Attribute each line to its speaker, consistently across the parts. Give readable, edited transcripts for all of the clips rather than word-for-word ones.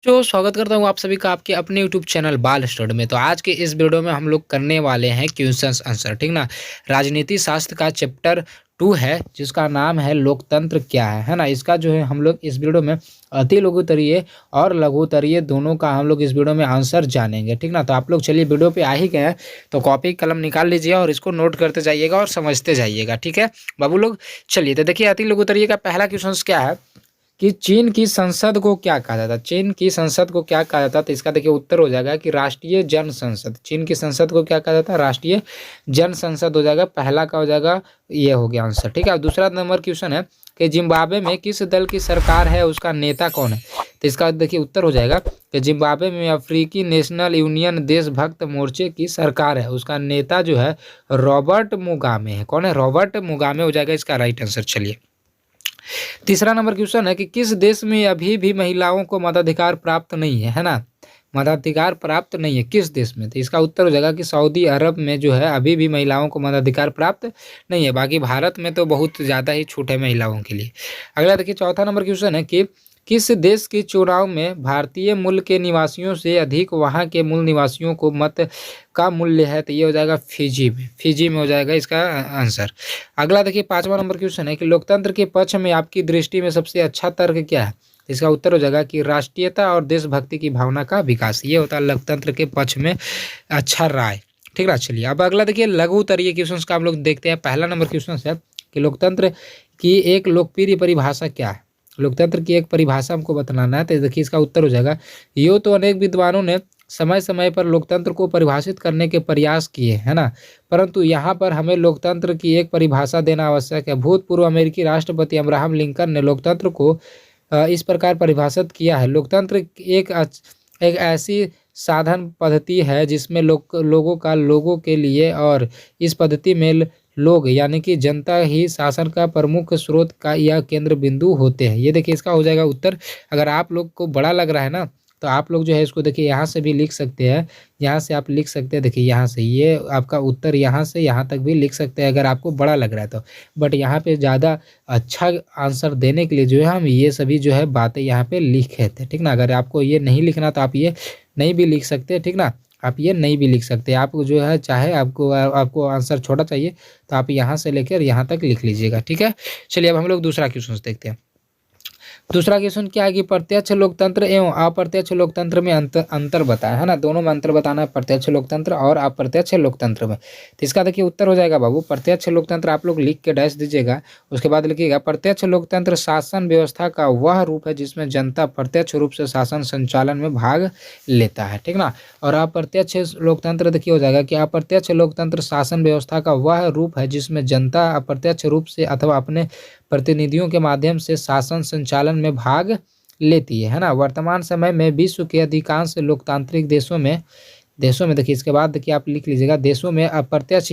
Speaker 1: तो स्वागत करता हूँ आप सभी का आपके अपने यूट्यूब चैनल बाल स्टडी में। तो आज के इस वीडियो में हम लोग करने वाले हैं क्वेश्चंस आंसर, ठीक ना। राजनीति शास्त्र का चैप्टर 2 है जिसका नाम है लोकतंत्र क्या है ना। इसका जो है हम लोग इस वीडियो में अति लघुत्तरीय और लघुत्तरीय दोनों का हम लोग इस वीडियो में आंसर जानेंगे, ठीक ना। तो आप लोग चलिए वीडियो पे आ ही गए हैं तो कॉपी कलम निकाल लीजिए और इसको नोट करते जाइएगा और समझते जाइएगा, ठीक है बाबू लोग। चलिए तो देखिए अति लघुत्तरीय का पहला क्वेश्चन क्या है कि चीन की संसद को क्या कहा जाता है। चीन की संसद को क्या कहा जाता है, तो इसका देखिए उत्तर हो जाएगा कि राष्ट्रीय जन संसद। चीन की संसद को क्या कहा जाता है, राष्ट्रीय जन संसद हो जाएगा। पहला का हो जाएगा, ये हो गया आंसर, ठीक है। दूसरा नंबर क्वेश्चन है कि जिम्बाब्वे में किस दल की सरकार है, उसका नेता कौन है। तो इसका देखिए उत्तर हो जाएगा कि जिम्बाब्वे में अफ्रीकी नेशनल यूनियन देशभक्त मोर्चे की सरकार है, उसका नेता जो है रॉबर्ट मुगाबे है। कौन है, रॉबर्ट मुगाबे हो जाएगा इसका राइट आंसर। चलिए तीसरा नंबर क्वेश्चन है कि किस देश में अभी भी महिलाओं को मताधिकार प्राप्त नहीं है ना। मताधिकार प्राप्त नहीं है किस देश में, तो इसका उत्तर हो जाएगा कि सऊदी अरब में जो है अभी भी महिलाओं को मताधिकार प्राप्त नहीं है। बाकी भारत में तो बहुत ज़्यादा ही छूट है महिलाओं के लिए। अगला देखिए चौथा नंबर क्वेश्चन है कि किस देश के चुनाव में भारतीय मूल के निवासियों से अधिक वहां के मूल निवासियों को मत का मूल्य है, तो ये हो जाएगा फिजी में। फिजी में हो जाएगा इसका आंसर। अगला देखिए पांचवा नंबर क्वेश्चन है कि लोकतंत्र के पक्ष में आपकी दृष्टि में सबसे अच्छा तर्क क्या है। इसका उत्तर हो जाएगा कि राष्ट्रीयता और देशभक्ति की भावना का विकास, ये होता है लोकतंत्र के पक्ष में अच्छा राय, ठीक है। चलिए अब अगला देखिए लघु उत्तरीय क्वेश्चन का हम लोग देखते हैं। पहला नंबर क्वेश्चन है कि लोकतंत्र की एक लोकप्रिय परिभाषा क्या है। लोकतंत्र की एक परिभाषा हमको बताना है, तो देखिए इसका उत्तर हो जाएगा यो तो अनेक विद्वानों ने समय समय पर लोकतंत्र को परिभाषित करने के प्रयास किए है ना, परंतु यहाँ पर हमें लोकतंत्र की एक परिभाषा देना आवश्यक है। भूतपूर्व अमेरिकी राष्ट्रपति अब्राहम लिंकन ने लोकतंत्र को इस प्रकार परिभाषित किया है। लोकतंत्र एक ऐसी साधन पद्धति है जिसमें लोगों का लोगों के लिए और इस पद्धति में लोग यानी कि जनता ही शासन का प्रमुख स्रोत का या केंद्र बिंदु होते हैं। ये देखिए इसका हो जाएगा उत्तर। अगर आप लोग को बड़ा लग रहा है ना तो आप लोग जो है इसको देखिए यहाँ से भी लिख सकते हैं, यहाँ से आप लिख सकते हैं। देखिए यहाँ से ये आपका उत्तर यहाँ से यहाँ तक भी लिख सकते हैं अगर आपको बड़ा लग रहा है तो। बट यहाँ पे ज़्यादा अच्छा आंसर देने के लिए जो है हम ये सभी जो है बातें यहाँ पे लिखे थे, ठीक ना। अगर आपको ये नहीं लिखना तो आप ये नहीं भी लिख सकते, ठीक ना। आप ये नहीं भी लिख सकते, आप जो है चाहे आपको आंसर छोटा चाहिए तो आप यहाँ से लेकर यहाँ तक लिख लीजिएगा, ठीक है। चलिए अब हम लोग दूसरा क्वेश्चन देखते हैं। दूसरा क्वेश्चन क्या है कि प्रत्यक्ष लोकतंत्र एवं अप्रत्यक्ष लोकतंत्र में अंतर बताया है ना। दोनों में अंतर बताना है, प्रत्यक्ष लोकतंत्र और अप्रत्यक्ष लोकतंत्र में। तो इसका देखिए उत्तर हो जाएगा बाबू प्रत्यक्ष लोकतंत्र, आप लोग लिख के डैश दीजिएगा। उसके बाद लिखिएगा प्रत्यक्ष लोकतंत्र शासन व्यवस्था का वह रूप है जिसमें जनता प्रत्यक्ष रूप से शासन संचालन में भाग लेता है, ठीक ना। और अप्रत्यक्ष लोकतंत्र देखिए हो जाएगा कि अप्रत्यक्ष लोकतंत्र शासन व्यवस्था का वह रूप है जिसमें जनता अप्रत्यक्ष रूप से अथवा अपने प्रतिनिधियों के माध्यम से शासन संचालन में भाग लेती है ना। वर्तमान समय में विश्व के अधिकांश लोकतांत्रिक देशों में देखिए इसके बाद देखिए आप लिख लीजिएगा देशों में अप्रत्यक्ष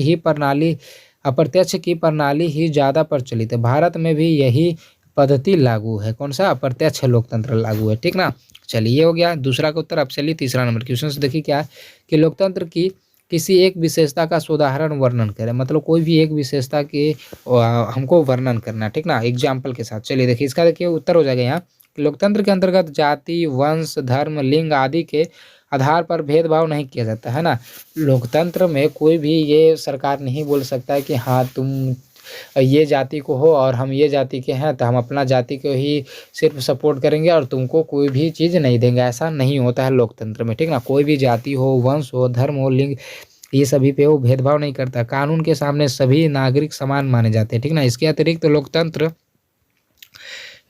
Speaker 1: की प्रणाली ही ज़्यादा प्रचलित है। भारत में भी यही पद्धति लागू है। कौन सा, अप्रत्यक्ष लोकतंत्र लागू है, ठीक ना। चलिए ये हो गया दूसरा का उत्तर। अब चलिए तीसरा नंबर क्वेश्चन से देखिए क्या है कि लोकतंत्र की किसी एक विशेषता का साधारण वर्णन करें। मतलब कोई भी एक विशेषता के हमको वर्णन करना, ठीक ना, एग्जाम्पल के साथ। चलिए देखिए इसका देखिए उत्तर हो जाएगा यहाँ कि लोकतंत्र के अंतर्गत जाति वंश धर्म लिंग आदि के आधार पर भेदभाव नहीं किया जाता है ना। लोकतंत्र में कोई भी ये सरकार नहीं बोल सकता है कि हाँ तुम ये जाति को हो और हम ये जाति के हैं तो हम अपना जाति को ही सिर्फ सपोर्ट करेंगे और तुमको कोई भी चीज़ नहीं देंगे। ऐसा नहीं होता है लोकतंत्र में, ठीक ना। कोई भी जाति हो वंश हो धर्म हो लिंग ये सभी पे वो भेदभाव नहीं करता। कानून के सामने सभी नागरिक समान माने जाते हैं, ठीक ना। इसके अतिरिक्त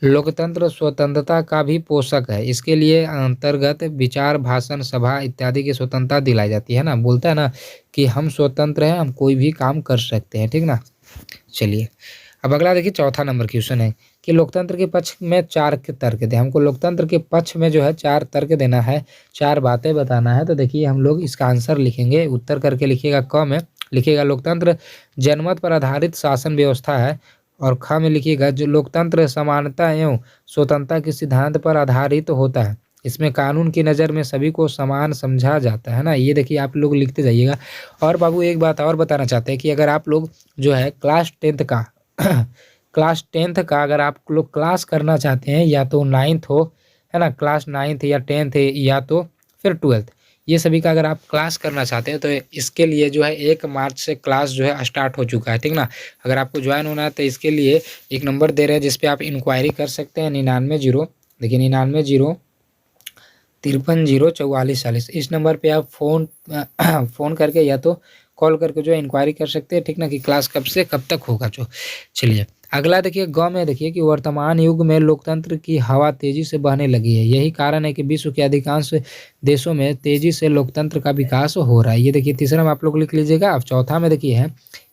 Speaker 1: लोकतंत्र स्वतंत्रता का भी पोषक है। इसके लिए अंतर्गत विचार भाषण सभा इत्यादि की स्वतंत्रता दिलाई जाती है ना। बोलता है ना कि हम स्वतंत्र हैं, हम कोई भी काम कर सकते हैं, ठीक ना। चलिए अब अगला देखिए चौथा नंबर क्वेश्चन है कि लोकतंत्र के पक्ष में 4 तर्क दे। हमको लोकतंत्र के पक्ष में जो है 4 तर्क देना है, 4 बातें बताना है। तो देखिए हम लोग इसका आंसर लिखेंगे, उत्तर करके लिखिएगा। क में लिखिएगा लोकतंत्र जनमत पर आधारित शासन व्यवस्था है, और ख में लिखिएगा जो लोकतंत्र समानता एवं स्वतंत्रता के सिद्धांत पर आधारित होता है। इसमें कानून की नज़र में सभी को समान समझा जाता है ना। ये देखिए आप लोग लिखते जाइएगा। और बाबू एक बात और बताना चाहते हैं कि अगर आप लोग जो है क्लास 10th का अगर आप लोग क्लास करना चाहते हैं या तो 9th हो है ना, क्लास 9th या 10th या तो फिर 12th, ये सभी का अगर आप क्लास करना चाहते हैं तो इसके लिए जो है 1 मार्च से क्लास जो है स्टार्ट हो चुका है, ठीक ना। अगर आपको ज्वाइन होना है तो इसके लिए एक नंबर दे रहे हैं जिस पे आप इंक्वायरी कर सकते हैं, 99 देखिए 99 0 53 0 44 40। इस नंबर पे आप फ़ोन करके या तो कॉल करके जो है इंक्वायरी कर सकते हैं, ठीक ना, कि क्लास कब से कब तक होगा जो। चलिए अगला देखिए, गाँव में देखिए कि वर्तमान युग में लोकतंत्र की हवा तेजी से बहने लगी है। यही कारण है कि विश्व के अधिकांश देशों में तेजी से लोकतंत्र का विकास हो रहा है। ये देखिए तीसरा में आप लोग लिख लीजिएगा। अब चौथा में देखिए है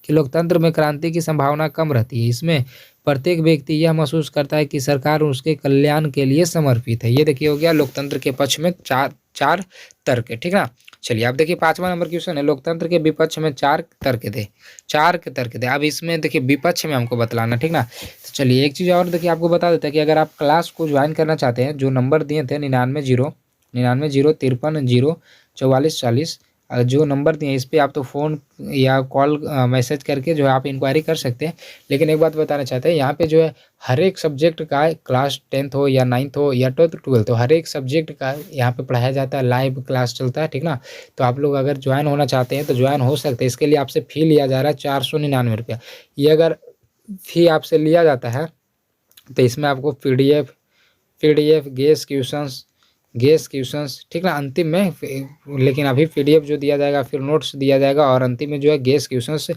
Speaker 1: कि लोकतंत्र में क्रांति की संभावना कम रहती है। इसमें प्रत्येक व्यक्ति यह महसूस करता है कि सरकार उसके कल्याण के लिए समर्पित है। ये देखिए हो गया लोकतंत्र के पक्ष में चार तर्क, ठीक ना। चलिए अब देखिए 5वां नंबर क्वेश्चन है, लोकतंत्र के विपक्ष में 4 तर्क दे। 4 के तर्क दे। अब इसमें देखिए विपक्ष में हमको बतलाना, ठीक ना। तो चलिए एक चीज़ और देखिए आपको बता देता है कि अगर आप क्लास को ज्वाइन करना चाहते हैं, जो नंबर दिए थे 99 0 53 0 44 40, जो नंबर दिए इस पे आप तो फ़ोन या कॉल मैसेज करके जो है आप इंक्वायरी कर सकते हैं। लेकिन एक बात बताना चाहते हैं, यहाँ पे जो है हर एक सब्जेक्ट का, क्लास 10th हो या 9th हो या 12th हो, हर एक सब्जेक्ट का यहाँ पे पढ़ाया जाता है, लाइव क्लास चलता है, ठीक ना। तो आप लोग अगर ज्वाइन होना चाहते हैं तो ज्वाइन हो सकते हैं। इसके लिए आपसे फ़ी लिया जा रहा है 499 रुपया। ये अगर फ़ी आपसे लिया जाता है तो इसमें आपको पीडीएफ गेस क्वेश्चंस, ठीक ना, अंतिम में लेकिन अभी पीडीएफ जो दिया जाएगा, फिर नोट्स दिया जाएगा और अंतिम में जो है गेस क्वेश्चंस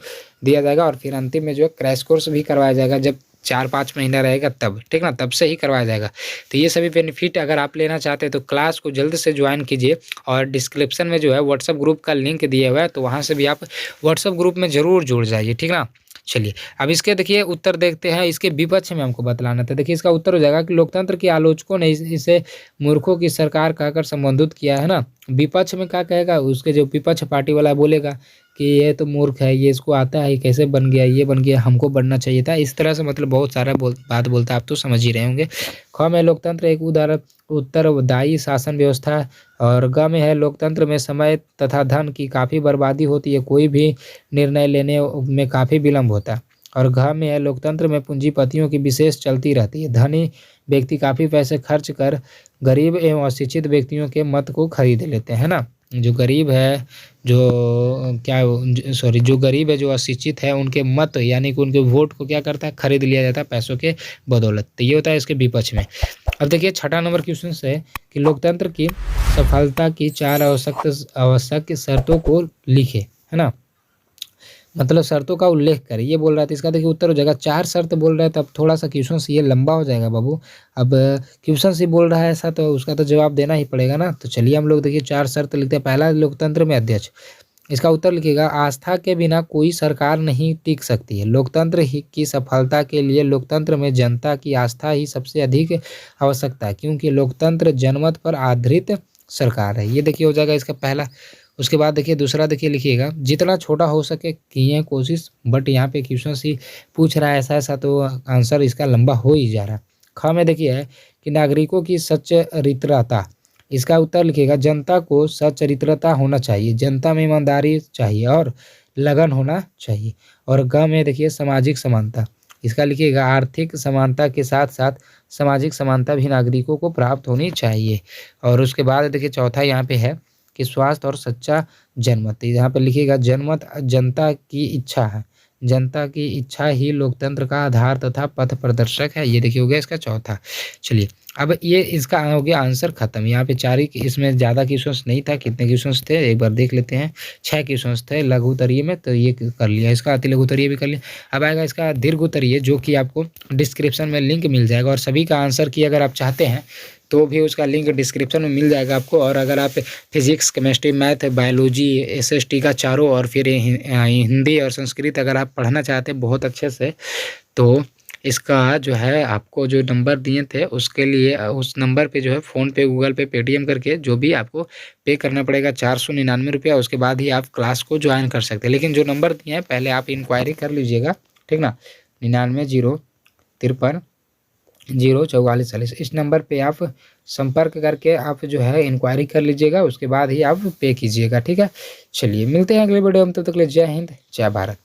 Speaker 1: दिया जाएगा और फिर अंतिम में जो है क्रैश कोर्स भी करवाया जाएगा जब 4-5 महीना रहेगा तब, ठीक ना, तब से ही करवाया जाएगा। तो ये सभी बेनिफिट अगर आप लेना चाहते हैं तो क्लास को जल्द से ज्वाइन कीजिए और डिस्क्रिप्शन में जो है व्हाट्सअप ग्रुप का लिंक दिया हुआ है, तो वहाँ से भी आप व्हाट्सअप ग्रुप में ज़रूर जुड़ जाइए, ठीक ना। चलिए अब इसके देखिए उत्तर देखते हैं। इसके विपक्ष में हमको बतलाना था। देखिए इसका उत्तर हो जाएगा कि लोकतंत्र के आलोचकों ने इसे मूर्खों की सरकार कहकर संबोधित किया है ना। विपक्ष में क्या कहेगा, उसके जो विपक्ष पार्टी वाला बोलेगा कि ये तो मूर्ख है, ये इसको आता है, कैसे बन गया, ये बन गया, हमको बनना चाहिए था, इस तरह से मतलब बहुत सारा बात बोलता है, आप तो समझ ही रहे होंगे। ख में लोकतंत्र एक उत्तरदायी शासन व्यवस्था और ग में है लोकतंत्र में समय तथा धन की काफ़ी बर्बादी होती है, कोई भी निर्णय लेने में काफ़ी विलम्ब होता है। और घ में है लोकतंत्र में पूंजीपतियों की विशेष चलती रहती है, धनी व्यक्ति काफ़ी पैसे खर्च कर गरीब एवं अशिक्षित व्यक्तियों के मत को खरीद लेते हैं ना। जो गरीब है, जो गरीब है, जो अशिक्षित है, उनके मत यानी कि उनके वोट को क्या करता है, खरीद लिया जाता है पैसों के बदौलत। तो ये होता है इसके विपक्ष में। अब देखिए छठा नंबर क्वेश्चन है कि लोकतंत्र की सफलता की 4 आवश्यक शर्तों को लिखे, है ना, मतलब शर्तों का उल्लेख करें, ये बोल रहा था। इसका देखिए उत्तर हो जाएगा 4 शर्त बोल रहा है, तब थोड़ा सा क्वेश्चन से ये लंबा हो जाएगा बाबू। अब क्वेश्चन से बोल रहा है ऐसा तो उसका तो जवाब देना ही पड़ेगा ना। तो चलिए हम लोग देखिए 4 शर्त लिखते हैं। पहला, लोकतंत्र में अध्यक्ष। इसका उत्तर लिखिएगा, आस्था के बिना कोई सरकार नहीं टिक सकती है। लोकतंत्र की सफलता के लिए लोकतंत्र में जनता की आस्था ही सबसे अधिक आवश्यकता है, क्योंकि लोकतंत्र जनमत पर आधारित सरकार है। ये देखिए हो जाएगा इसका पहला। उसके बाद देखिए दूसरा देखिए लिखिएगा, जितना छोटा हो सके किए कोशिश, बट यहाँ पे क्वेश्चन ही पूछ रहा है ऐसा तो आंसर इसका लंबा हो ही जा रहा है। ख में देखिए है कि नागरिकों की सच्चरित्रता। इसका उत्तर लिखिएगा, जनता को सच्चरित्रता होना चाहिए, जनता में ईमानदारी चाहिए और लगन होना चाहिए। और ग में देखिए सामाजिक समानता। इसका लिखिएगा, आर्थिक समानता के साथ साथ सामाजिक समानता भी नागरिकों को प्राप्त होनी चाहिए। और उसके बाद देखिए चौथा यहाँ पे है कि स्वास्थ्य और सच्चा जनमत। यहाँ पे लिखिएगा, जनमत जनता की इच्छा है, जनता की इच्छा ही लोकतंत्र का आधार तथा पथ प्रदर्शक है। ये देखिए हो गया इसका चौथा। चलिए अब ये इसका हो गया आंसर खत्म। यहाँ पे 4 ही, इसमें ज़्यादा क्वेश्चंस नहीं था। कितने क्वेश्चंस थे एक बार देख लेते हैं। 6 क्वेश्चंस थे लघु उत्तरीय में, तो ये कर लिया। इसका अति लघु उत्तरीय भी कर लिया। अब आएगा इसका दीर्घ उत्तरीय, जो कि आपको डिस्क्रिप्शन में लिंक मिल जाएगा और सभी का आंसर की अगर आप चाहते हैं तो भी उसका लिंक डिस्क्रिप्शन में मिल जाएगा आपको। और अगर आप physics, chemistry, math, biology, SST का चारों और फिर हिंदी और संस्कृत अगर आप पढ़ना चाहते हैं बहुत अच्छे से, तो इसका जो है आपको जो नंबर दिए थे उसके लिए उस नंबर पे जो है फ़ोन पे, गूगल पे, पेटीएम करके जो भी आपको पे करना पड़ेगा 499 रुपया। उसके बाद ही आप क्लास को ज्वाइन कर सकते हैं। लेकिन जो नंबर दिए हैं पहले आप इंक्वायरी कर लीजिएगा, ठीक ना। 99 0 53 0 44 40 इस नंबर पे आप संपर्क करके आप जो है इंक्वायरी कर लीजिएगा। उसके बाद ही आप पे कीजिएगा, ठीक है। चलिए मिलते हैं अगले वीडियो में, तब तक के लिए जय हिंद, जय भारत।